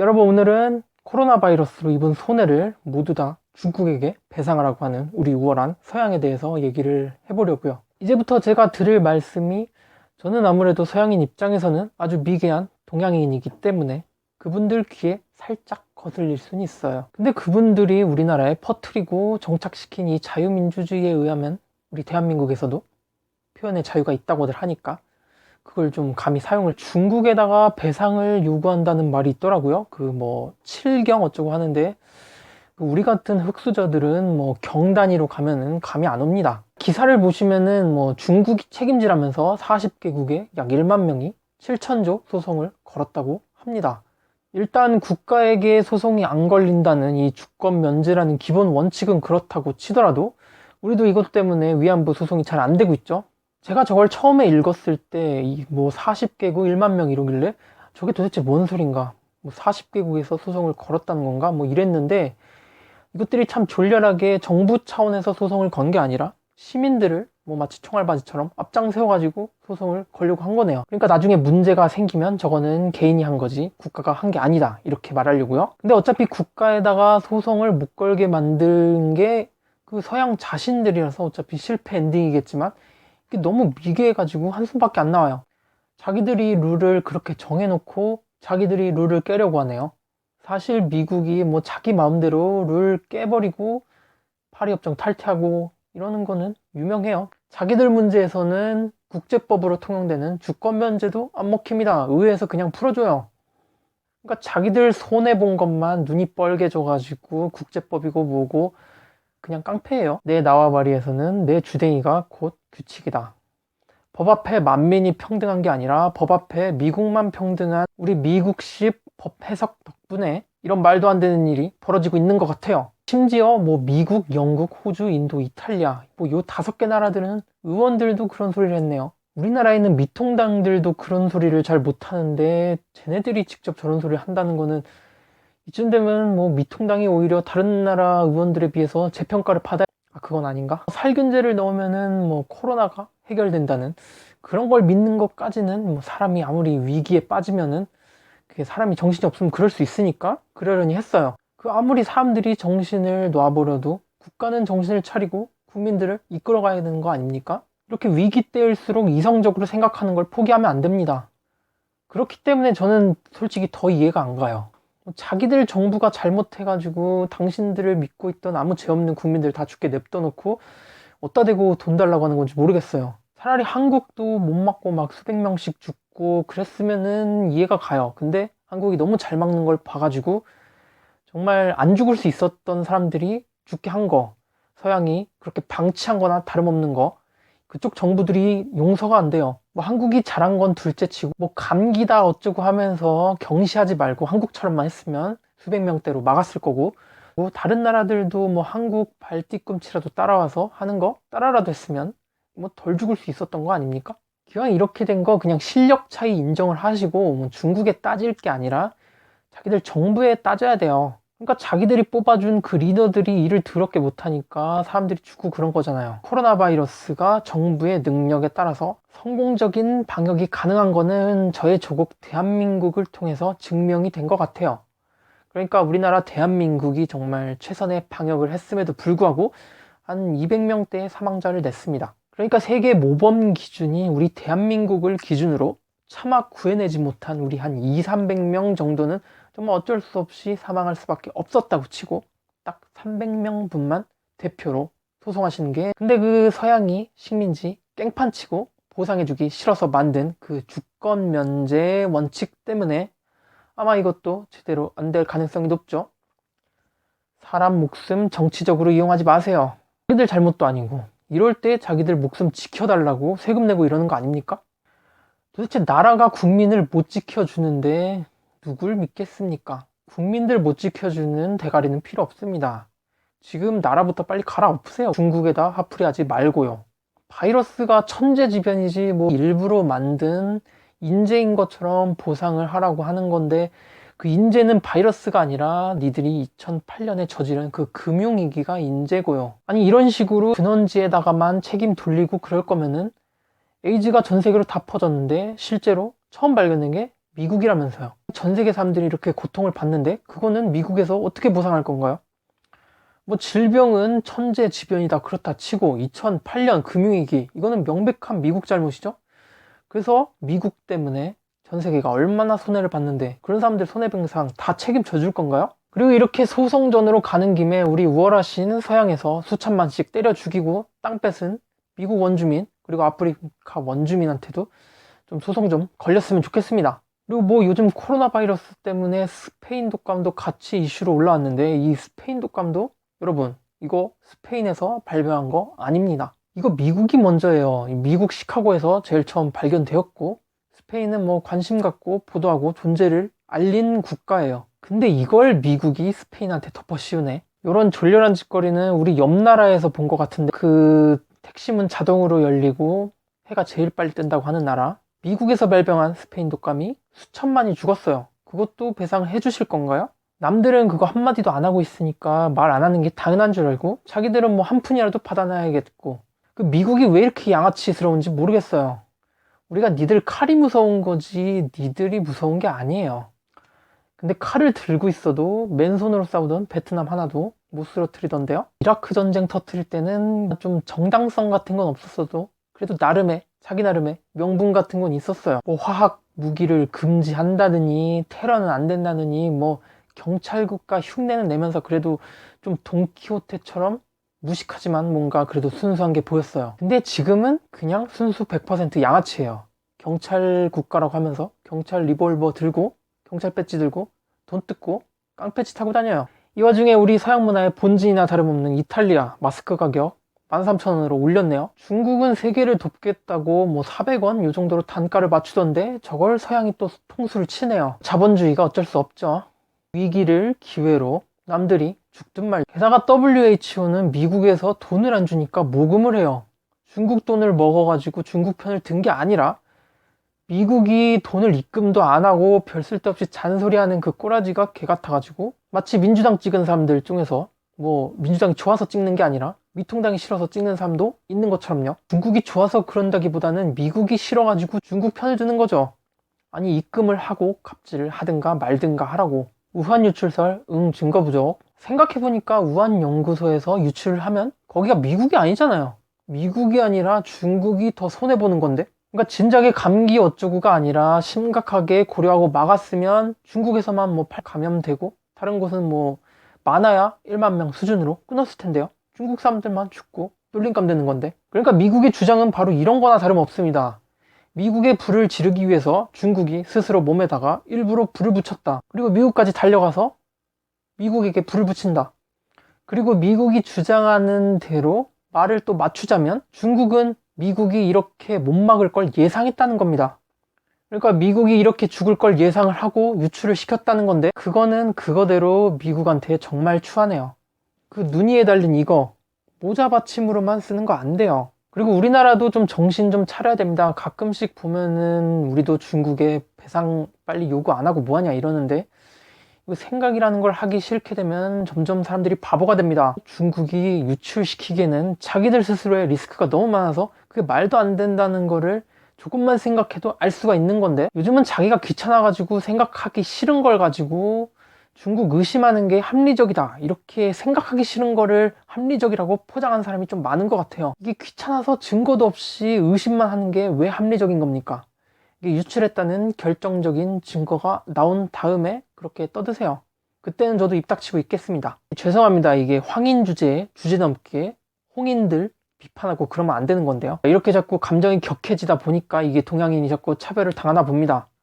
여러분, 오늘은 코로나 바이러스로 입은 손해를 모두 다 중국에게 배상하라고 하는 우리 우월한 서양에 대해서 얘기를 해보려고요. 이제부터 제가 드릴 말씀이, 저는 아무래도 서양인 입장에서는 아주 미개한 동양인이기 때문에 그분들 귀에 살짝 거슬릴 수는 있어요. 근데 그분들이 우리나라에 퍼뜨리고 정착시킨 이 자유민주주의에 의하면 우리 대한민국에서도 표현의 자유가 있다고들 하니까 그걸 좀 감히 사용을, 중국에다가 배상을 요구한다는 말이 있더라고요. 칠경 어쩌고 하는데, 우리 같은 흑수저들은 경 단위로 가면은 감이 안 옵니다. 기사를 보시면은 중국이 책임지라면서 40개국에 약 1만 명이 7천조 소송을 걸었다고 합니다. 일단 국가에게 소송이 안 걸린다는 이 주권 면제라는 기본 원칙은 그렇다고 치더라도 우리도 이것 때문에 위안부 소송이 잘 안 되고 있죠. 제가 저걸 처음에 읽었을 때 40개국 1만 명 이러길래 저게 도대체 뭔 소린가, 40개국에서 소송을 걸었다는 건가 이랬는데, 이것들이 참 졸렬하게 정부 차원에서 소송을 건 게 아니라 시민들을 마치 총알바지처럼 앞장 세워가지고 소송을 걸려고 한 거네요. 그러니까 나중에 문제가 생기면 저거는 개인이 한 거지 국가가 한 게 아니다, 이렇게 말하려고요. 근데 어차피 국가에다가 소송을 못 걸게 만든 게 그 서양 자신들이라서 어차피 실패 엔딩이겠지만, 이게 너무 미개해가지고 한숨밖에 안 나와요. 자기들이 룰을 그렇게 정해놓고 자기들이 룰을 깨려고 하네요. 사실 미국이 자기 마음대로 룰 깨버리고 파리협정 탈퇴하고 이러는 거는 유명해요. 자기들 문제에서는 국제법으로 통용되는 주권면제도 안 먹힙니다. 의회에서 그냥 풀어줘요. 그러니까 자기들 손해본 것만 눈이 뻘개져가지고 국제법이고 뭐고 그냥 깡패예요. 내 나와바리에서는 내 주댕이가 곧 규칙이다. 법 앞에 만민이 평등한 게 아니라 법 앞에 미국만 평등한 우리 미국식 법 해석 덕분에 이런 말도 안 되는 일이 벌어지고 있는 것 같아요. 심지어 미국, 영국, 호주, 인도, 이탈리아 요 5개 나라들은 의원들도 그런 소리를 했네요. 우리나라에 있는 미통당들도 그런 소리를 잘 못하는데 쟤네들이 직접 저런 소리를 한다는 거는, 이쯤 되면 미통당이 오히려 다른 나라 의원들에 비해서 재평가를 받아야, 그건 아닌가? 살균제를 넣으면은 코로나가 해결된다는 그런 걸 믿는 것까지는, 사람이 아무리 위기에 빠지면은 그게 사람이 정신이 없으면 그럴 수 있으니까 그러려니 했어요. 아무리 사람들이 정신을 놔버려도 국가는 정신을 차리고 국민들을 이끌어가야 되는 거 아닙니까? 이렇게 위기 때일수록 이성적으로 생각하는 걸 포기하면 안 됩니다. 그렇기 때문에 저는 솔직히 더 이해가 안 가요. 자기들 정부가 잘못해가지고 당신들을 믿고 있던 아무 죄 없는 국민들 다 죽게 냅둬놓고 어디다 대고 돈 달라고 하는 건지 모르겠어요. 차라리 한국도 못 맞고 수백 명씩 죽고 그랬으면은 이해가 가요. 근데 한국이 너무 잘 막는 걸 봐가지고 정말 안 죽을 수 있었던 사람들이 죽게 한 거, 서양이 그렇게 방치한 거나 다름없는 거, 그쪽 정부들이 용서가 안 돼요. 한국이 잘한 건 둘째치고 감기다 어쩌고 하면서 경시하지 말고 한국처럼만 했으면 수백 명대로 막았을 거고, 다른 나라들도 한국 발뒤꿈치라도 따라와서 하는 거 따라라도 했으면 덜 죽을 수 있었던 거 아닙니까? 기왕 이렇게 된 거 그냥 실력 차이 인정을 하시고 중국에 따질 게 아니라 자기들 정부에 따져야 돼요. 그러니까 자기들이 뽑아준 그 리더들이 일을 더럽게 못하니까 사람들이 죽고 그런 거잖아요. 코로나 바이러스가 정부의 능력에 따라서 성공적인 방역이 가능한 거는 저의 조국 대한민국을 통해서 증명이 된 것 같아요. 그러니까 우리나라 대한민국이 정말 최선의 방역을 했음에도 불구하고 한 200명대의 사망자를 냈습니다. 그러니까 세계 모범 기준이 우리 대한민국을 기준으로 차마 구해내지 못한 우리 한 200~300명 정도는 정말 어쩔 수 없이 사망할 수밖에 없었다고 치고, 딱 300명 분만 대표로 소송하시는 게, 근데 그 서양이 식민지 깽판치고 보상해주기 싫어서 만든 그 주권 면제 원칙 때문에 아마 이것도 제대로 안 될 가능성이 높죠. 사람 목숨 정치적으로 이용하지 마세요. 자기들 잘못도 아니고 이럴 때 자기들 목숨 지켜달라고 세금 내고 이러는 거 아닙니까? 도대체 나라가 국민을 못 지켜주는데 누굴 믿겠습니까? 국민들 못 지켜주는 대가리는 필요 없습니다. 지금 나라부터 빨리 갈아엎으세요. 중국에다 화풀이하지 말고요. 바이러스가 천재지변이지 일부러 만든 인재인 것처럼 보상을 하라고 하는 건데, 그 인재는 바이러스가 아니라 니들이 2008년에 저지른 그 금융위기가 인재고요. 아니 이런 식으로 근원지에다가만 책임 돌리고 그럴 거면은 에이즈가 전 세계로 다 퍼졌는데 실제로 처음 발견된 게 미국이라면서요. 전 세계 사람들이 이렇게 고통을 받는데 그거는 미국에서 어떻게 보상할 건가요? 뭐 질병은 천재지변이다 그렇다 치고 2008년 금융위기 이거는 명백한 미국 잘못이죠. 그래서 미국 때문에 전 세계가 얼마나 손해를 봤는데 그런 사람들 손해배상 다 책임져 줄 건가요? 그리고 이렇게 소송전으로 가는 김에 우리 우월하신 서양에서 수천만씩 때려 죽이고 땅 뺏은 미국 원주민 그리고 아프리카 원주민한테도 좀 소송 좀 걸렸으면 좋겠습니다. 그리고 뭐 요즘 코로나 바이러스 때문에 스페인 독감도 같이 이슈로 올라왔는데 이 스페인 독감도 여러분 이거 스페인에서 발병한 거 아닙니다. 이거 미국이 먼저예요. 미국 시카고에서 제일 처음 발견되었고 스페인은 뭐 관심 갖고 보도하고 존재를 알린 국가예요. 근데 이걸 미국이 스페인한테 덮어씌우네. 이런 졸렬한 짓거리는 우리 옆 나라에서 본 것 같은데 그 택시문 자동으로 열리고 해가 제일 빨리 뜬다고 하는 나라 미국에서 발병한 스페인 독감이 수천만이 죽었어요. 그것도 배상해 주실 건가요? 남들은 그거 한마디도 안 하고 있으니까 말 안 하는 게 당연한 줄 알고 자기들은 뭐 한 푼이라도 받아놔야겠고 그 미국이 왜 이렇게 양아치스러운지 모르겠어요. 우리가 니들 칼이 무서운 거지 니들이 무서운 게 아니에요. 근데 칼을 들고 있어도 맨손으로 싸우던 베트남 하나도 못 쓰러뜨리던데요. 이라크 전쟁 터뜨릴 때는 좀 정당성 같은 건 없었어도 그래도 나름의 자기 나름의 명분 같은 건 있었어요. 뭐 화학 무기를 금지한다느니 테러는 안 된다느니 뭐 경찰국가 흉내는 내면서 그래도 좀 돈키호테처럼 무식하지만 뭔가 그래도 순수한 게 보였어요. 근데 지금은 그냥 순수 100% 양아치예요. 경찰 국가라고 하면서 경찰 리볼버 들고 경찰 배지 들고 돈 뜯고 깡패치 타고 다녀요. 이 와중에 우리 서양 문화의 본질이나 다름없는 이탈리아 마스크 가격 13,000원으로 올렸네요. 중국은 세계를 돕겠다고 뭐 400원 요 정도로 단가를 맞추던데 저걸 서양이 또 통수를 치네요. 자본주의가 어쩔 수 없죠. 위기를 기회로 남들이 죽든 말. 게다가 WHO는 미국에서 돈을 안 주니까 모금을 해요. 중국 돈을 먹어가지고 중국 편을 든 게 아니라 미국이 돈을 입금도 안 하고 별 쓸데없이 잔소리하는 그 꼬라지가 개 같아가지고 마치 민주당 찍은 사람들 중에서 뭐 민주당이 좋아서 찍는 게 아니라 미통당이 싫어서 찍는 사람도 있는 것처럼요. 중국이 좋아서 그런다기보다는 미국이 싫어가지고 중국 편을 드는 거죠. 아니 입금을 하고 갑질을 하든가 말든가 하라고. 우한 유출설 증거 부족. 생각해보니까 우한 연구소에서 유출을 하면 거기가 미국이 아니잖아요. 미국이 아니라 중국이 더 손해보는 건데. 그러니까 진작에 감기 어쩌고가 아니라 심각하게 고려하고 막았으면 중국에서만 뭐 감염되고 다른 곳은 뭐 많아야 1만 명 수준으로 끊었을 텐데요. 중국 사람들만 죽고 뚫림감 되는 건데. 그러니까 미국의 주장은 바로 이런 거나 다름없습니다. 미국의 불을 지르기 위해서 중국이 스스로 몸에다가 일부러 불을 붙였다. 그리고 미국까지 달려가서 미국에게 불을 붙인다. 그리고 미국이 주장하는 대로 말을 또 맞추자면 중국은 미국이 이렇게 못 막을 걸 예상했다는 겁니다. 그러니까 미국이 이렇게 죽을 걸 예상을 하고 유출을 시켰다는 건데 그거는 그거대로 미국한테 정말 추하네요. 그 눈 위에 달린 이거 모자 받침으로만 쓰는 거 안 돼요. 그리고 우리나라도 좀 정신 좀 차려야 됩니다. 가끔씩 보면은 우리도 중국에 배상 빨리 요구 안 하고 뭐하냐 이러는데 생각이라는 걸 하기 싫게 되면 점점 사람들이 바보가 됩니다. 중국이 유출시키기에는 자기들 스스로의 리스크가 너무 많아서 그게 말도 안 된다는 거를 조금만 생각해도 알 수가 있는 건데 요즘은 자기가 귀찮아가지고 생각하기 싫은 걸 가지고 중국 의심하는 게 합리적이다 이렇게 생각하기 싫은 거를 합리적이라고 포장한 사람이 좀 많은 것 같아요. 이게 귀찮아서 증거도 없이 의심만 하는 게 왜 합리적인 겁니까? 이게 유출했다는 결정적인 증거가 나온 다음에 그렇게 떠드세요. 그때는 저도 입 닥치고 있겠습니다. 죄송합니다. 이게 황인 주제에 주제넘게 홍인들 비판하고 그러면 안 되는 건데요. 이렇게 자꾸 감정이 격해지다 보니까 이게 동양인이 자꾸 차별을 당하나 봅니다.